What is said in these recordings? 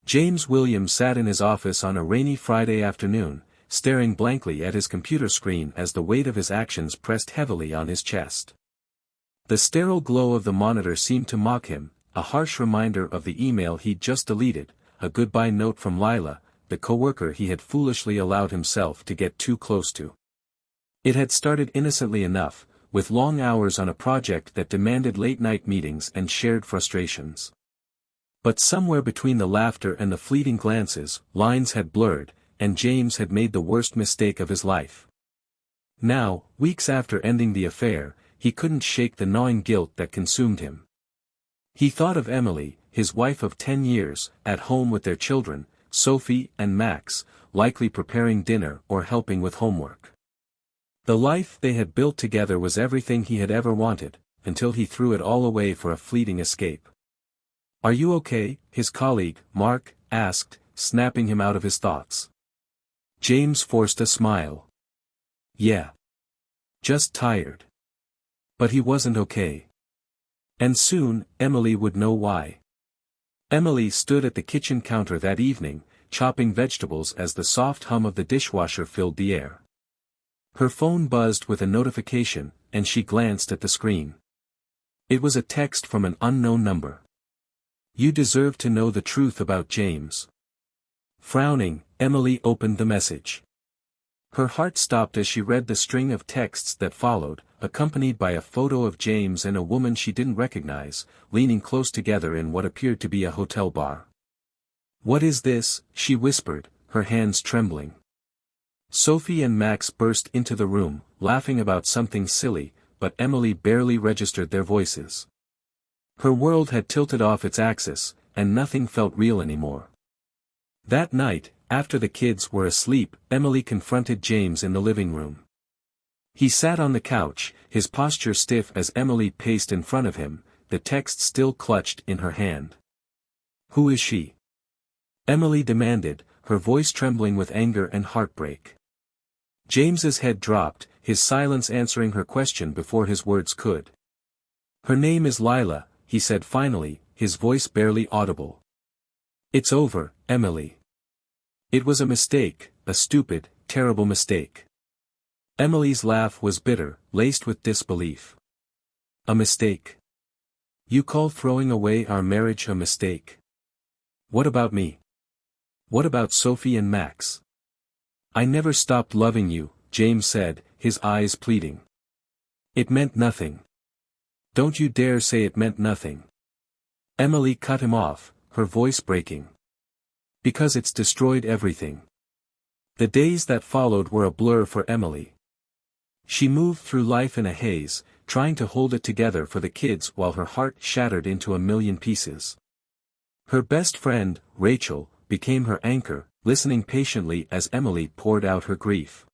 James Williams sat in his office on a rainy Friday afternoon, staring blankly at his computer screen as the weight of his actions pressed heavily on his chest. The sterile glow of the monitor seemed to mock him, a harsh reminder of the email he'd just deleted, a goodbye note from Lila, the coworker he had foolishly allowed himself to get too close to. It had started innocently enough, with long hours on a project that demanded late-night meetings and shared frustrations. But somewhere between the laughter and the fleeting glances, lines had blurred, and James had made the worst mistake of his life. Now, weeks after ending the affair, he couldn't shake the gnawing guilt that consumed him. He thought of Emily, his wife of 10 years, at home with their children, Sophie and Max, likely preparing dinner or helping with homework. The life they had built together was everything he had ever wanted, until he threw it all away for a fleeting escape. "Are you okay?" his colleague, Mark, asked, snapping him out of his thoughts. James forced a smile. "Yeah. Just tired." But he wasn't okay. And soon, Emily would know why. Emily stood at the kitchen counter that evening, chopping vegetables as the soft hum of the dishwasher filled the air. Her phone buzzed with a notification, and she glanced at the screen. It was a text from an unknown number. "You deserve to know the truth about James." Frowning, Emily opened the message. Her heart stopped as she read the string of texts that followed, accompanied by a photo of James and a woman she didn't recognize, leaning close together in what appeared to be a hotel bar. "What is this?" she whispered, her hands trembling. Sophie and Max burst into the room, laughing about something silly, but Emily barely registered their voices. Her world had tilted off its axis, and nothing felt real anymore. That night, after the kids were asleep, Emily confronted James in the living room. He sat on the couch, his posture stiff as Emily paced in front of him, the text still clutched in her hand. "Who is she?" Emily demanded, her voice trembling with anger and heartbreak. James's head dropped, his silence answering her question before his words could. "Her name is Lila," he said finally, his voice barely audible. "It's over, Emily. It was a mistake, a stupid, terrible mistake." Emily's laugh was bitter, laced with disbelief. "A mistake? You call throwing away our marriage a mistake? What about me? What about Sophie and Max?" "I never stopped loving you," James said, his eyes pleading. "It meant nothing. Don't you dare say it meant nothing." Emily cut him off, her voice breaking. "Because it's destroyed everything." The days that followed were a blur for Emily. She moved through life in a haze, trying to hold it together for the kids while her heart shattered into a million pieces. Her best friend, Rachel, became her anchor, listening patiently as Emily poured out her grief.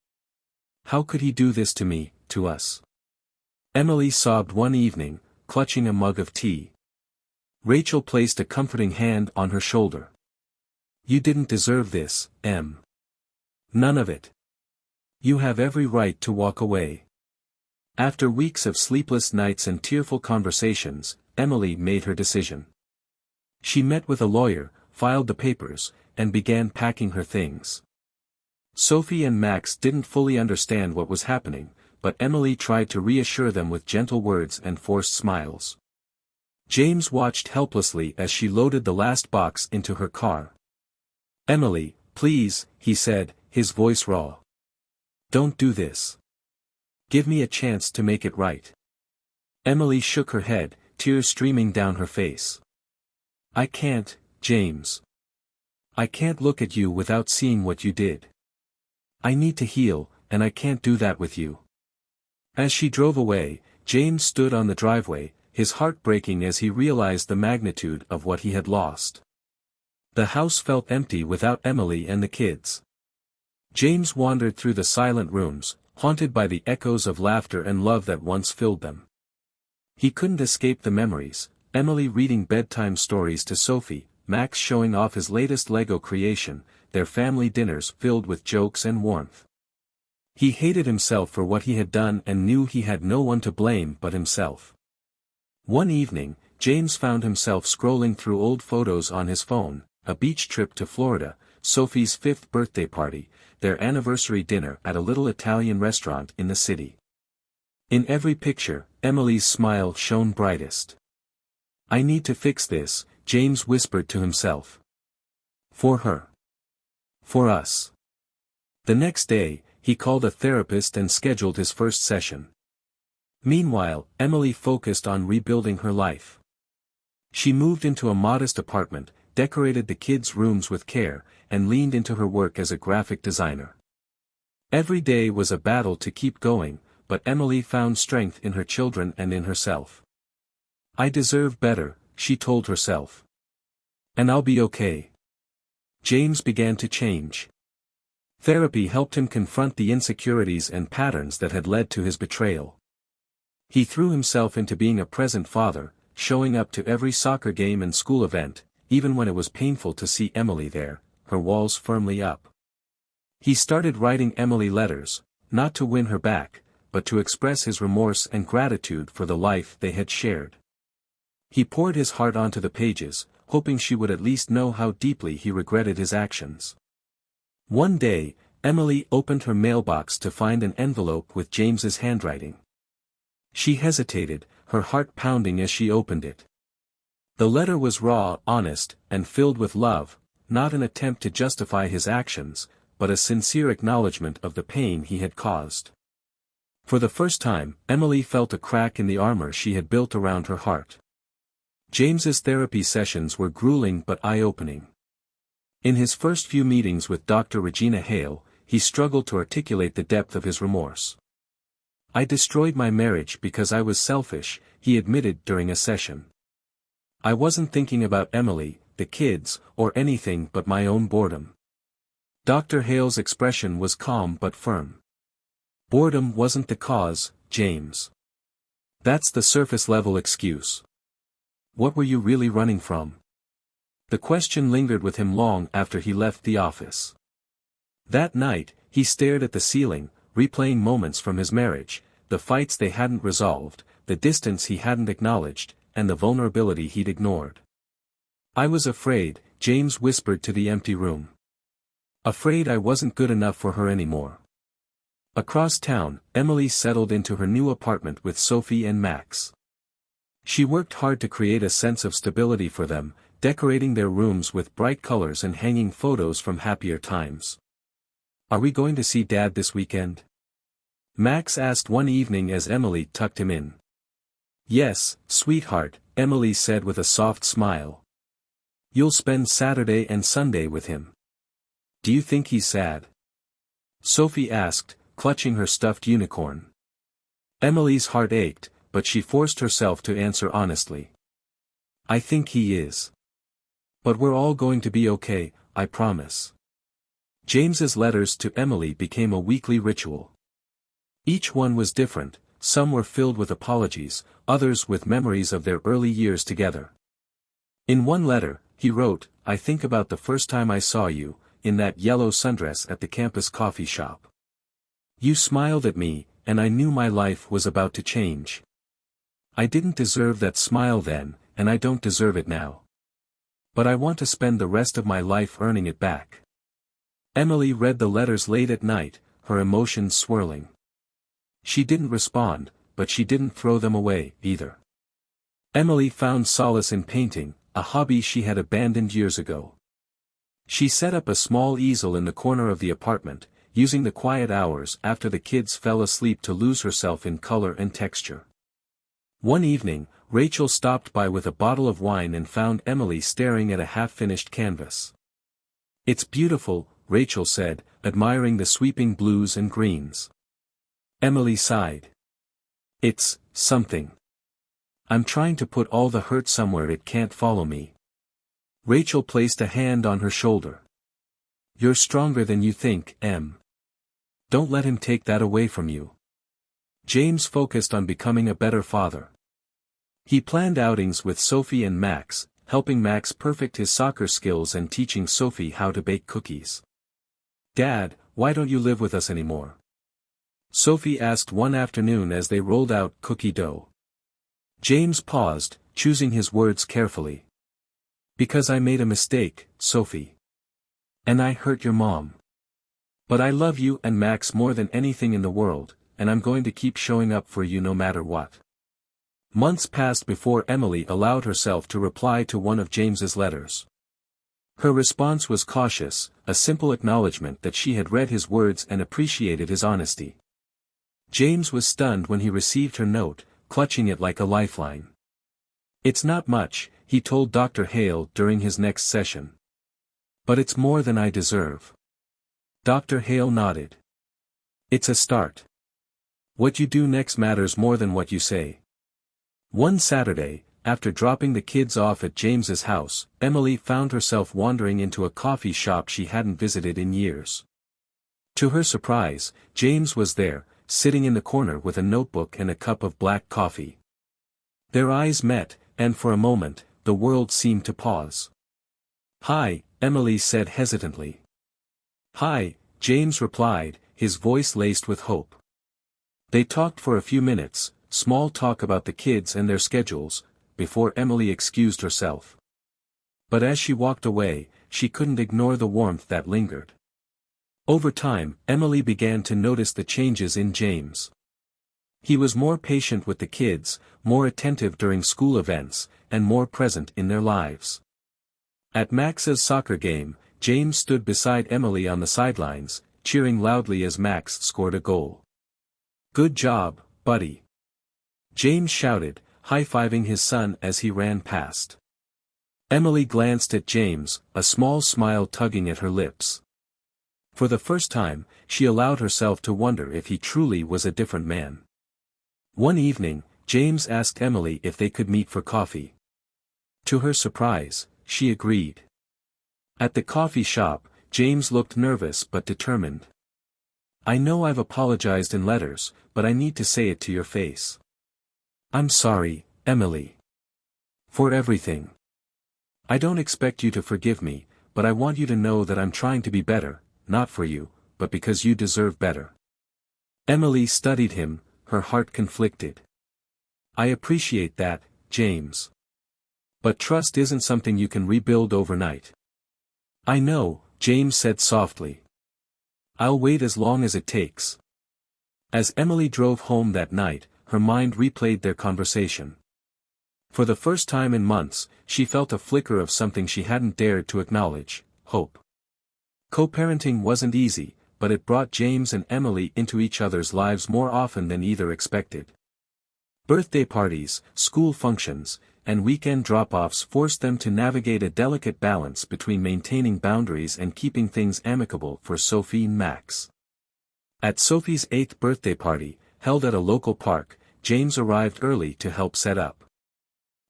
"How could he do this to me, to us?" Emily sobbed one evening, clutching a mug of tea. Rachel placed a comforting hand on her shoulder. "You didn't deserve this, Em. None of it. You have every right to walk away." After weeks of sleepless nights and tearful conversations, Emily made her decision. She met with a lawyer, filed the papers, and began packing her things. Sophie and Max didn't fully understand what was happening, but Emily tried to reassure them with gentle words and forced smiles. James watched helplessly as she loaded the last box into her car. "Emily, please," he said, his voice raw. "Don't do this. Give me a chance to make it right." Emily shook her head, tears streaming down her face. "I can't, James. I can't look at you without seeing what you did. I need to heal, and I can't do that with you." As she drove away, James stood on the driveway, his heart breaking as he realized the magnitude of what he had lost. The house felt empty without Emily and the kids. James wandered through the silent rooms, haunted by the echoes of laughter and love that once filled them. He couldn't escape the memories, Emily reading bedtime stories to Sophie, Max showing off his latest Lego creation, their family dinners filled with jokes and warmth. He hated himself for what he had done and knew he had no one to blame but himself. One evening, James found himself scrolling through old photos on his phone, a beach trip to Florida, Sophie's 5th birthday party, their anniversary dinner at a little Italian restaurant in the city. In every picture, Emily's smile shone brightest. "I need to fix this," James whispered to himself. "For her. For us." The next day, he called a therapist and scheduled his first session. Meanwhile, Emily focused on rebuilding her life. She moved into a modest apartment, decorated the kids' rooms with care, and leaned into her work as a graphic designer. Every day was a battle to keep going, but Emily found strength in her children and in herself. "I deserve better," she told herself. "And I'll be okay." James began to change. Therapy helped him confront the insecurities and patterns that had led to his betrayal. He threw himself into being a present father, showing up to every soccer game and school event, even when it was painful to see Emily there, her walls firmly up. He started writing Emily letters, not to win her back, but to express his remorse and gratitude for the life they had shared. He poured his heart onto the pages, hoping she would at least know how deeply he regretted his actions. One day, Emily opened her mailbox to find an envelope with James's handwriting. She hesitated, her heart pounding as she opened it. The letter was raw, honest, and filled with love, not an attempt to justify his actions, but a sincere acknowledgement of the pain he had caused. For the first time, Emily felt a crack in the armor she had built around her heart. James's therapy sessions were grueling but eye-opening. In his first few meetings with Dr. Regina Hale, he struggled to articulate the depth of his remorse. "I destroyed my marriage because I was selfish," he admitted during a session. "I wasn't thinking about Emily, the kids, or anything but my own boredom." Dr. Hale's expression was calm but firm. "Boredom wasn't the cause, James. That's the surface-level excuse. What were you really running from?" The question lingered with him long after he left the office. That night, he stared at the ceiling, replaying moments from his marriage, the fights they hadn't resolved, the distance he hadn't acknowledged, and the vulnerability he'd ignored. "I was afraid," James whispered to the empty room. "Afraid I wasn't good enough for her anymore." Across town, Emily settled into her new apartment with Sophie and Max. She worked hard to create a sense of stability for them, decorating their rooms with bright colors and hanging photos from happier times. "Are we going to see Dad this weekend?" Max asked one evening as Emily tucked him in. "Yes, sweetheart," Emily said with a soft smile. "You'll spend Saturday and Sunday with him." "Do you think he's sad?" Sophie asked, clutching her stuffed unicorn. Emily's heart ached, but she forced herself to answer honestly. "I think he is. But we're all going to be okay, I promise." James's letters to Emily became a weekly ritual. Each one was different, some were filled with apologies, others with memories of their early years together. In one letter, he wrote, "I think about the first time I saw you, in that yellow sundress at the campus coffee shop. You smiled at me, and I knew my life was about to change. I didn't deserve that smile then, and I don't deserve it now. But I want to spend the rest of my life earning it back." Emily read the letters late at night, her emotions swirling. She didn't respond, but she didn't throw them away, either. Emily found solace in painting, a hobby she had abandoned years ago. She set up a small easel in the corner of the apartment, using the quiet hours after the kids fell asleep to lose herself in color and texture. One evening, Rachel stopped by with a bottle of wine and found Emily staring at a half-finished canvas. "It's beautiful," Rachel said, admiring the sweeping blues and greens. Emily sighed. "It's something. I'm trying to put all the hurt somewhere it can't follow me." Rachel placed a hand on her shoulder. "You're stronger than you think, Em. Don't let him take that away from you." James focused on becoming a better father. He planned outings with Sophie and Max, helping Max perfect his soccer skills and teaching Sophie how to bake cookies. "Dad, why don't you live with us anymore?" Sophie asked one afternoon as they rolled out cookie dough. James paused, choosing his words carefully. Because I made a mistake, Sophie. And I hurt your mom. But I love you and Max more than anything in the world, and I'm going to keep showing up for you no matter what. Months passed before Emily allowed herself to reply to one of James's letters. Her response was cautious, a simple acknowledgement that she had read his words and appreciated his honesty. James was stunned when he received her note, clutching it like a lifeline. "It's not much," he told Dr. Hale during his next session. "But it's more than I deserve." Dr. Hale nodded. "It's a start. What you do next matters more than what you say." One Saturday, after dropping the kids off at James's house, Emily found herself wandering into a coffee shop she hadn't visited in years. To her surprise, James was there, sitting in the corner with a notebook and a cup of black coffee. Their eyes met, and for a moment, the world seemed to pause. "Hi," Emily said hesitantly. "Hi," James replied, his voice laced with hope. They talked for a few minutes, small talk about the kids and their schedules, before Emily excused herself. But as she walked away, she couldn't ignore the warmth that lingered. Over time, Emily began to notice the changes in James. He was more patient with the kids, more attentive during school events, and more present in their lives. At Max's soccer game, James stood beside Emily on the sidelines, cheering loudly as Max scored a goal. "Good job, buddy," James shouted, high-fiving his son as he ran past. Emily glanced at James, a small smile tugging at her lips. For the first time, she allowed herself to wonder if he truly was a different man. One evening, James asked Emily if they could meet for coffee. To her surprise, she agreed. At the coffee shop, James looked nervous but determined. "I know I've apologized in letters, but I need to say it to your face. I'm sorry, Emily. For everything. I don't expect you to forgive me, but I want you to know that I'm trying to be better, not for you, but because you deserve better." Emily studied him, her heart conflicted. "I appreciate that, James. But trust isn't something you can rebuild overnight." "I know," James said softly. "I'll wait as long as it takes." As Emily drove home that night, her mind replayed their conversation. For the first time in months, she felt a flicker of something she hadn't dared to acknowledge: hope. Co-parenting wasn't easy, but it brought James and Emily into each other's lives more often than either expected. Birthday parties, school functions, and weekend drop-offs forced them to navigate a delicate balance between maintaining boundaries and keeping things amicable for Sophie and Max. At Sophie's 8th birthday party, held at a local park, James arrived early to help set up.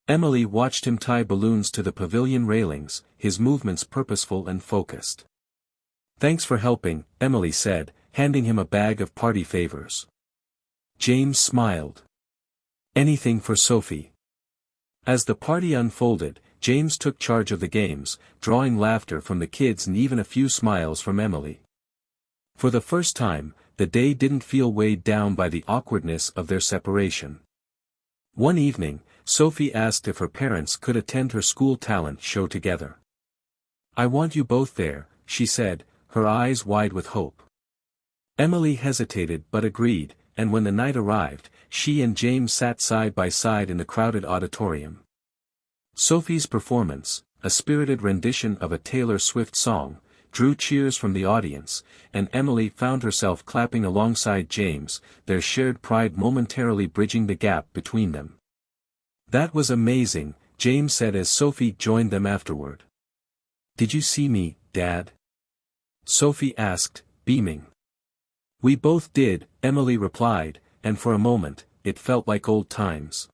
Emily watched him tie balloons to the pavilion railings, his movements purposeful and focused. "Thanks for helping," Emily said, handing him a bag of party favors. James smiled. "Anything for Sophie." As the party unfolded, James took charge of the games, drawing laughter from the kids and even a few smiles from Emily. For the first time, the day didn't feel weighed down by the awkwardness of their separation. One evening, Sophie asked if her parents could attend her school talent show together. "I want you both there," she said, her eyes wide with hope. Emily hesitated but agreed, and when the night arrived, she and James sat side by side in the crowded auditorium. Sophie's performance, a spirited rendition of a Taylor Swift song, drew cheers from the audience, and Emily found herself clapping alongside James, their shared pride momentarily bridging the gap between them. "That was amazing," James said as Sophie joined them afterward. "Did you see me, Dad?" Sophie asked, beaming. "We both did," Emily replied, and for a moment, it felt like old times.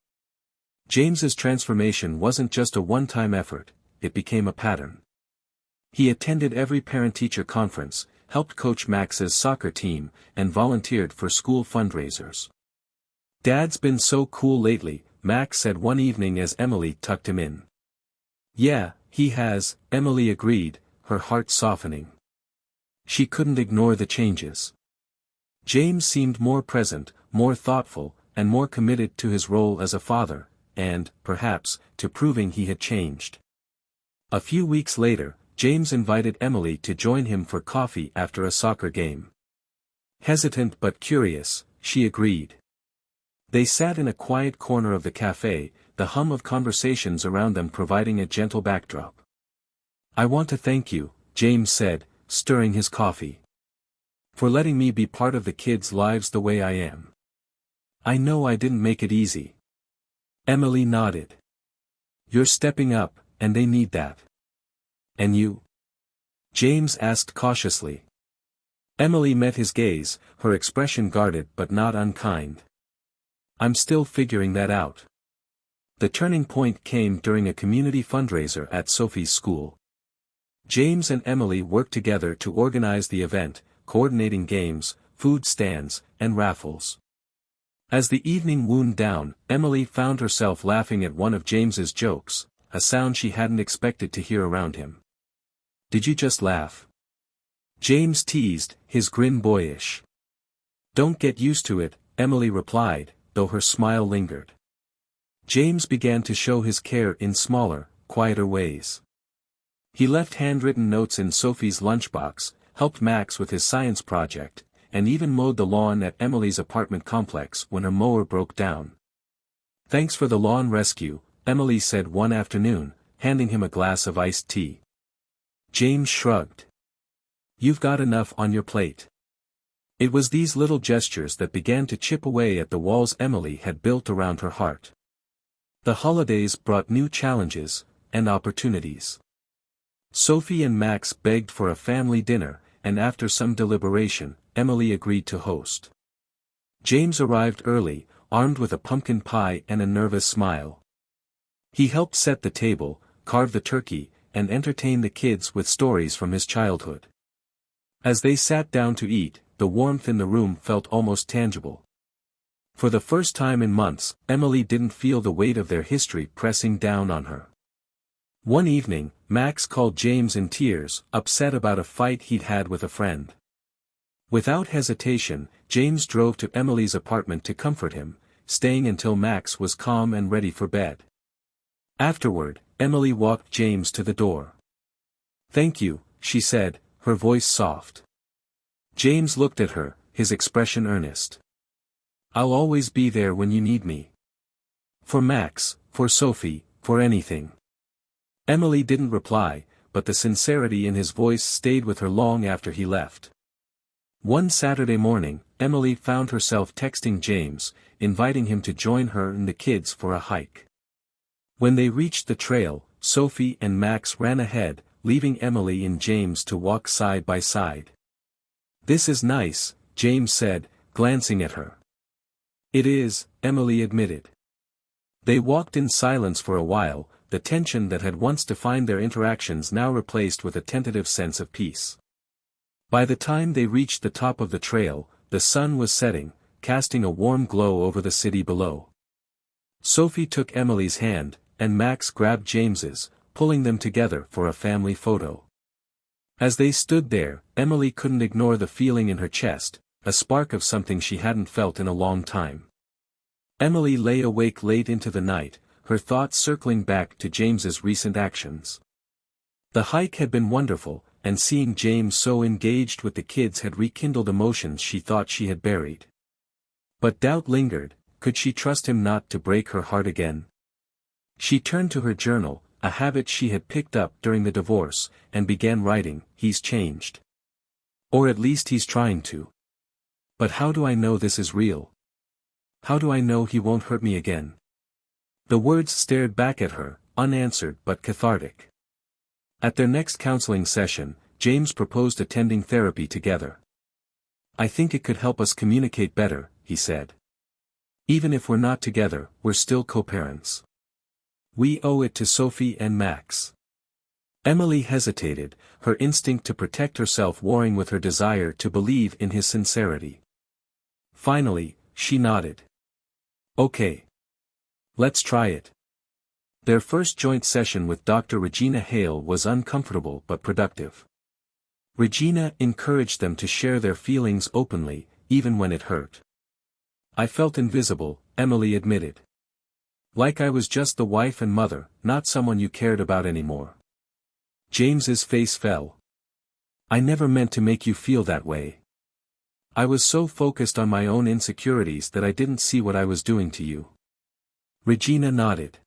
James's transformation wasn't just a one-time effort, it became a pattern. He attended every parent-teacher conference, helped coach Max's soccer team, and volunteered for school fundraisers. "Dad's been so cool lately," Max said one evening as Emily tucked him in. "Yeah, he has," Emily agreed, her heart softening. She couldn't ignore the changes. James seemed more present, more thoughtful, and more committed to his role as a father, and, perhaps, to proving he had changed. A few weeks later, James invited Emily to join him for coffee after a soccer game. Hesitant but curious, she agreed. They sat in a quiet corner of the cafe, the hum of conversations around them providing a gentle backdrop. "I want to thank you," James said, stirring his coffee, "for letting me be part of the kids' lives the way I am. I know I didn't make it easy." Emily nodded. "You're stepping up, and they need that." "And you?" James asked cautiously. Emily met his gaze, her expression guarded but not unkind. "I'm still figuring that out." The turning point came during a community fundraiser at Sophie's school. James and Emily worked together to organize the event, coordinating games, food stands, and raffles. As the evening wound down, Emily found herself laughing at one of James's jokes, a sound she hadn't expected to hear around him. "Did you just laugh?" James teased, his grin boyish. "Don't get used to it," Emily replied, though her smile lingered. James began to show his care in smaller, quieter ways. He left handwritten notes in Sophie's lunchbox, helped Max with his science project, and even mowed the lawn at Emily's apartment complex when her mower broke down. "Thanks for the lawn rescue," Emily said one afternoon, handing him a glass of iced tea. James shrugged. "You've got enough on your plate." It was these little gestures that began to chip away at the walls Emily had built around her heart. The holidays brought new challenges, and opportunities. Sophie and Max begged for a family dinner, and after some deliberation, Emily agreed to host. James arrived early, armed with a pumpkin pie and a nervous smile. He helped set the table, carve the turkey, and entertain the kids with stories from his childhood. As they sat down to eat, the warmth in the room felt almost tangible. For the first time in months, Emily didn't feel the weight of their history pressing down on her. One evening, Max called James in tears, upset about a fight he'd had with a friend. Without hesitation, James drove to Emily's apartment to comfort him, staying until Max was calm and ready for bed. Afterward, Emily walked James to the door. "Thank you," she said, her voice soft. James looked at her, his expression earnest. "I'll always be there when you need me. For Max, for Sophie, for anything." Emily didn't reply, but the sincerity in his voice stayed with her long after he left. One Saturday morning, Emily found herself texting James, inviting him to join her and the kids for a hike. When they reached the trail, Sophie and Max ran ahead, leaving Emily and James to walk side by side. "This is nice," James said, glancing at her. "It is," Emily admitted. They walked in silence for a while, the tension that had once defined their interactions now replaced with a tentative sense of peace. By the time they reached the top of the trail, the sun was setting, casting a warm glow over the city below. Sophie took Emily's hand, and Max grabbed James's, pulling them together for a family photo. As they stood there, Emily couldn't ignore the feeling in her chest, a spark of something she hadn't felt in a long time. Emily lay awake late into the night, her thoughts circling back to James's recent actions. The hike had been wonderful, and seeing James so engaged with the kids had rekindled emotions she thought she had buried. But doubt lingered, could she trust him not to break her heart again? She turned to her journal, a habit she had picked up during the divorce, and began writing, "He's changed. Or at least he's trying to. But how do I know this is real? How do I know he won't hurt me again?" The words stared back at her, unanswered but cathartic. At their next counseling session, James proposed attending therapy together. "I think it could help us communicate better," he said. "Even if we're not together, we're still co-parents. We owe it to Sophie and Max." Emily hesitated, her instinct to protect herself warring with her desire to believe in his sincerity. Finally, she nodded. "Okay. Let's try it." Their first joint session with Dr. Regina Hale was uncomfortable but productive. Regina encouraged them to share their feelings openly, even when it hurt. "I felt invisible," Emily admitted. "Like I was just the wife and mother, not someone you cared about anymore." James's face fell. I never meant to make you feel that way. I was so focused on my own insecurities that I didn't see what I was doing to you. Regina nodded.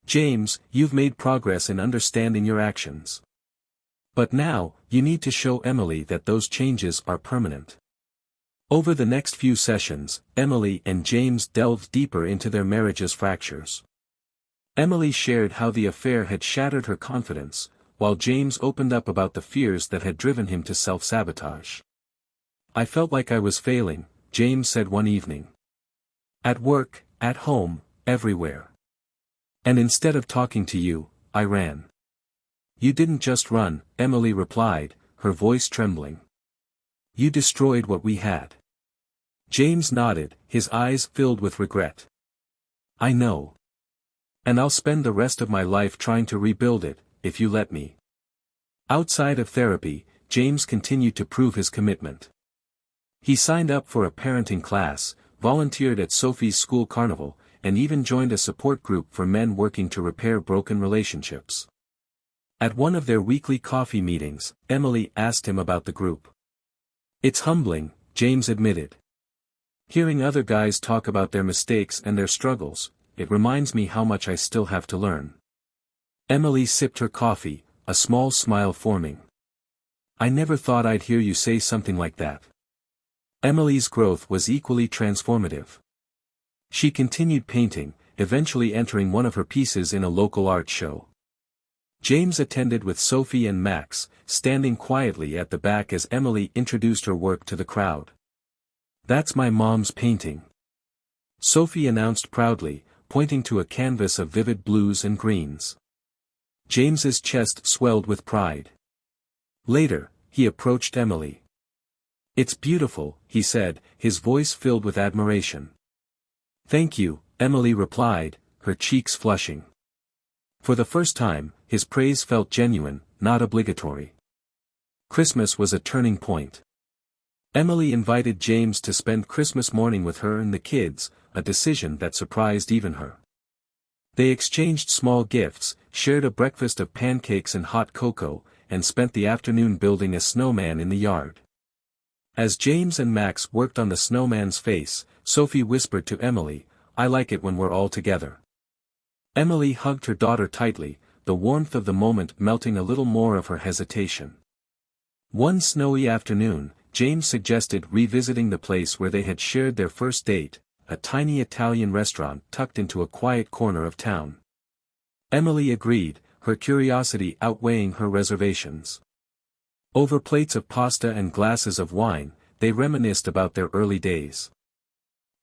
James, you've made progress in understanding your actions. But now, you need to show Emily that those changes are permanent. Over the next few sessions, Emily and James delved deeper into their marriage's fractures. Emily shared how the affair had shattered her confidence, while James opened up about the fears that had driven him to self-sabotage. I felt like I was failing, James said one evening. At work, at home, everywhere. And instead of talking to you, I ran. You didn't just run, Emily replied, her voice trembling. You destroyed what we had. James nodded, his eyes filled with regret. I know. And I'll spend the rest of my life trying to rebuild it, if you let me. Outside of therapy, James continued to prove his commitment. He signed up for a parenting class, volunteered at Sophie's school carnival, and even joined a support group for men working to repair broken relationships. At one of their weekly coffee meetings, Emily asked him about the group. It's humbling, James admitted. Hearing other guys talk about their mistakes and their struggles, it reminds me how much I still have to learn. Emily sipped her coffee, a small smile forming. I never thought I'd hear you say something like that. Emily's growth was equally transformative. She continued painting, eventually entering one of her pieces in a local art show. James attended with Sophie and Max, standing quietly at the back as Emily introduced her work to the crowd. That's my mom's painting. Sophie announced proudly, pointing to a canvas of vivid blues and greens. James's chest swelled with pride. Later, he approached Emily. It's beautiful, he said, his voice filled with admiration. Thank you, Emily replied, her cheeks flushing. For the first time, his praise felt genuine, not obligatory. Christmas was a turning point. Emily invited James to spend Christmas morning with her and the kids, a decision that surprised even her. They exchanged small gifts, shared a breakfast of pancakes and hot cocoa, and spent the afternoon building a snowman in the yard. As James and Max worked on the snowman's face, Sophie whispered to Emily, I like it when we're all together. Emily hugged her daughter tightly, the warmth of the moment melting a little more of her hesitation. One snowy afternoon, James suggested revisiting the place where they had shared their first date, a tiny Italian restaurant tucked into a quiet corner of town. Emily agreed, her curiosity outweighing her reservations. Over plates of pasta and glasses of wine, they reminisced about their early days.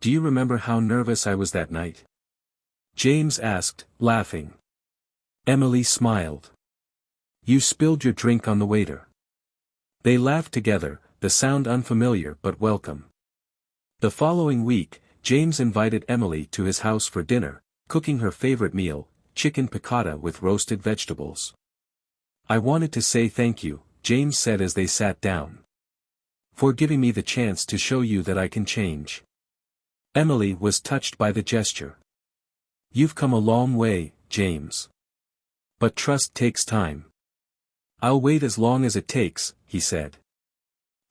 Do you remember how nervous I was that night? James asked, laughing. Emily smiled. You spilled your drink on the waiter. They laughed together, the sound unfamiliar but welcome. The following week, James invited Emily to his house for dinner, cooking her favorite meal, chicken piccata with roasted vegetables. I wanted to say thank you, James said as they sat down. For giving me the chance to show you that I can change. Emily was touched by the gesture. You've come a long way, James. But trust takes time. I'll wait as long as it takes, he said.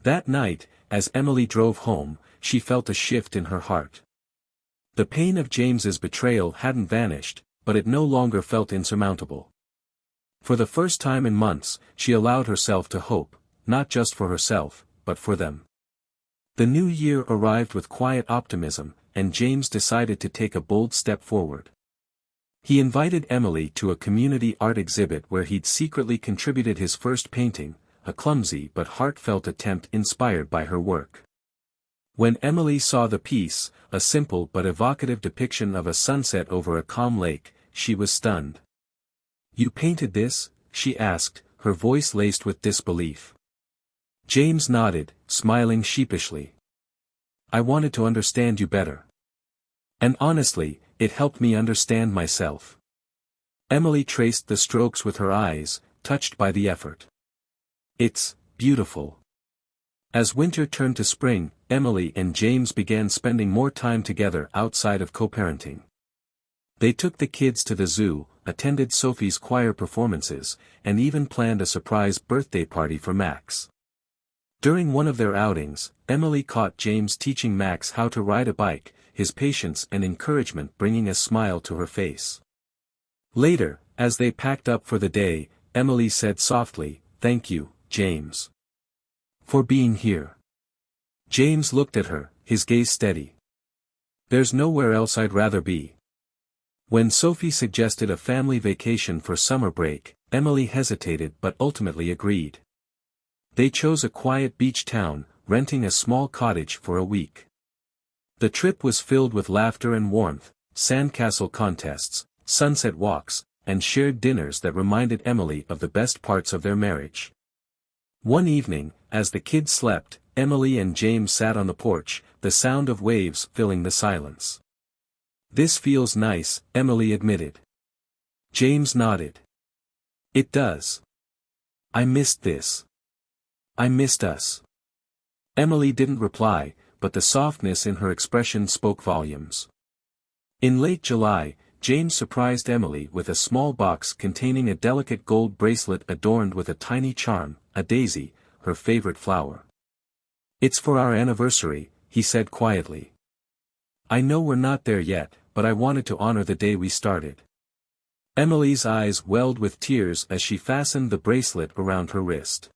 That night, as Emily drove home, she felt a shift in her heart. The pain of James's betrayal hadn't vanished, but it no longer felt insurmountable. For the first time in months, she allowed herself to hope, not just for herself, but for them. The new year arrived with quiet optimism, and James decided to take a bold step forward. He invited Emily to a community art exhibit where he'd secretly contributed his first painting, a clumsy but heartfelt attempt inspired by her work. When Emily saw the piece, a simple but evocative depiction of a sunset over a calm lake, she was stunned. You painted this? She asked, her voice laced with disbelief. James nodded, smiling sheepishly. I wanted to understand you better. And honestly, it helped me understand myself. Emily traced the strokes with her eyes, touched by the effort. It's beautiful. As winter turned to spring, Emily and James began spending more time together outside of co-parenting. They took the kids to the zoo, attended Sophie's choir performances, and even planned a surprise birthday party for Max. During one of their outings, Emily caught James teaching Max how to ride a bike, his patience and encouragement bringing a smile to her face. Later, as they packed up for the day, Emily said softly, "Thank you, James, for being here." James looked at her, his gaze steady. "There's nowhere else I'd rather be." When Sophie suggested a family vacation for summer break, Emily hesitated but ultimately agreed. They chose a quiet beach town, renting a small cottage for a week. The trip was filled with laughter and warmth, sandcastle contests, sunset walks, and shared dinners that reminded Emily of the best parts of their marriage. One evening, as the kids slept, Emily and James sat on the porch, the sound of waves filling the silence. "This feels nice," Emily admitted. James nodded. "It does. I missed this. I missed us." Emily didn't reply, but the softness in her expression spoke volumes. In late July, James surprised Emily with a small box containing a delicate gold bracelet adorned with a tiny charm, a daisy, her favorite flower. "It's for our anniversary," he said quietly. "I know we're not there yet, but I wanted to honor the day we started." Emily's eyes welled with tears as she fastened the bracelet around her wrist.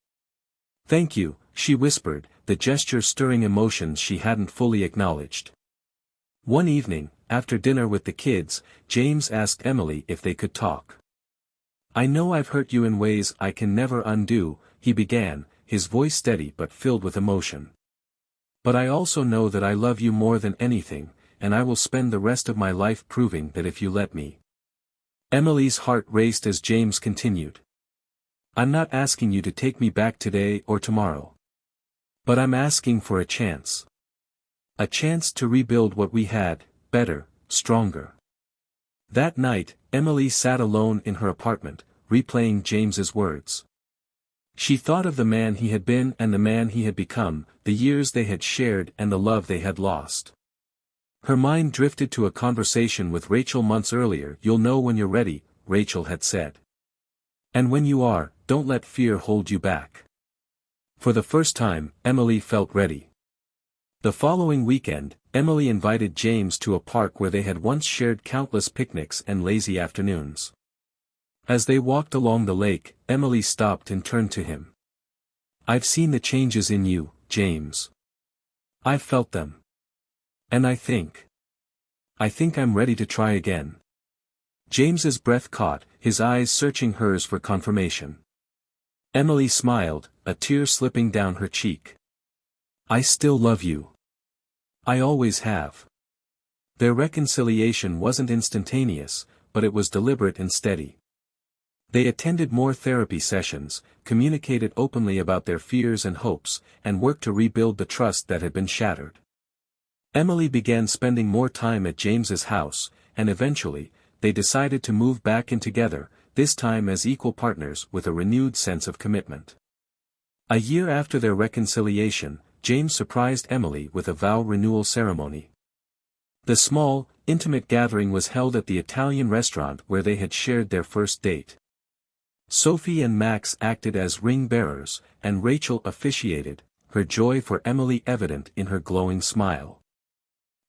"Thank you," she whispered, the gesture stirring emotions she hadn't fully acknowledged. One evening, after dinner with the kids, James asked Emily if they could talk. "I know I've hurt you in ways I can never undo," he began, his voice steady but filled with emotion. "But I also know that I love you more than anything, and I will spend the rest of my life proving that if you let me." Emily's heart raced as James continued. "I'm not asking you to take me back today or tomorrow. But I'm asking for a chance. A chance to rebuild what we had, better, stronger." That night, Emily sat alone in her apartment, replaying James's words. She thought of the man he had been and the man he had become, the years they had shared and the love they had lost. Her mind drifted to a conversation with Rachel months earlier. "You'll know when you're ready," Rachel had said. "And when you are, don't let fear hold you back." For the first time, Emily felt ready. The following weekend, Emily invited James to a park where they had once shared countless picnics and lazy afternoons. As they walked along the lake, Emily stopped and turned to him. "I've seen the changes in you, James. I've felt them. And I think I'm ready to try again." James's breath caught, his eyes searching hers for confirmation. Emily smiled, a tear slipping down her cheek. "I still love you. I always have." Their reconciliation wasn't instantaneous, but it was deliberate and steady. They attended more therapy sessions, communicated openly about their fears and hopes, and worked to rebuild the trust that had been shattered. Emily began spending more time at James's house, and eventually, they decided to move back in together, this time as equal partners with a renewed sense of commitment. A year after their reconciliation, James surprised Emily with a vow renewal ceremony. The small, intimate gathering was held at the Italian restaurant where they had shared their first date. Sophie and Max acted as ring bearers, and Rachel officiated, her joy for Emily evident in her glowing smile.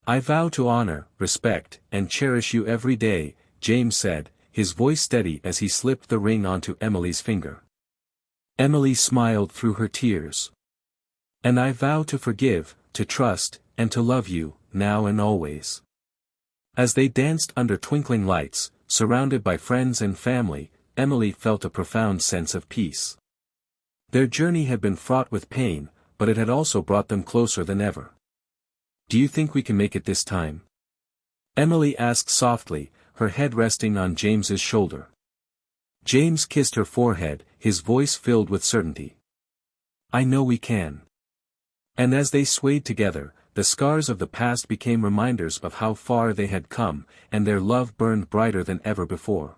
"I vow to honor, respect, and cherish you every day," James said, his voice steady as he slipped the ring onto Emily's finger. Emily smiled through her tears. "And I vow to forgive, to trust, and to love you, now and always." As they danced under twinkling lights, surrounded by friends and family, Emily felt a profound sense of peace. Their journey had been fraught with pain, but it had also brought them closer than ever. "Do you think we can make it this time?" Emily asked softly, her head resting on James's shoulder. James kissed her forehead, his voice filled with certainty. "I know we can." And as they swayed together, the scars of the past became reminders of how far they had come, and their love burned brighter than ever before.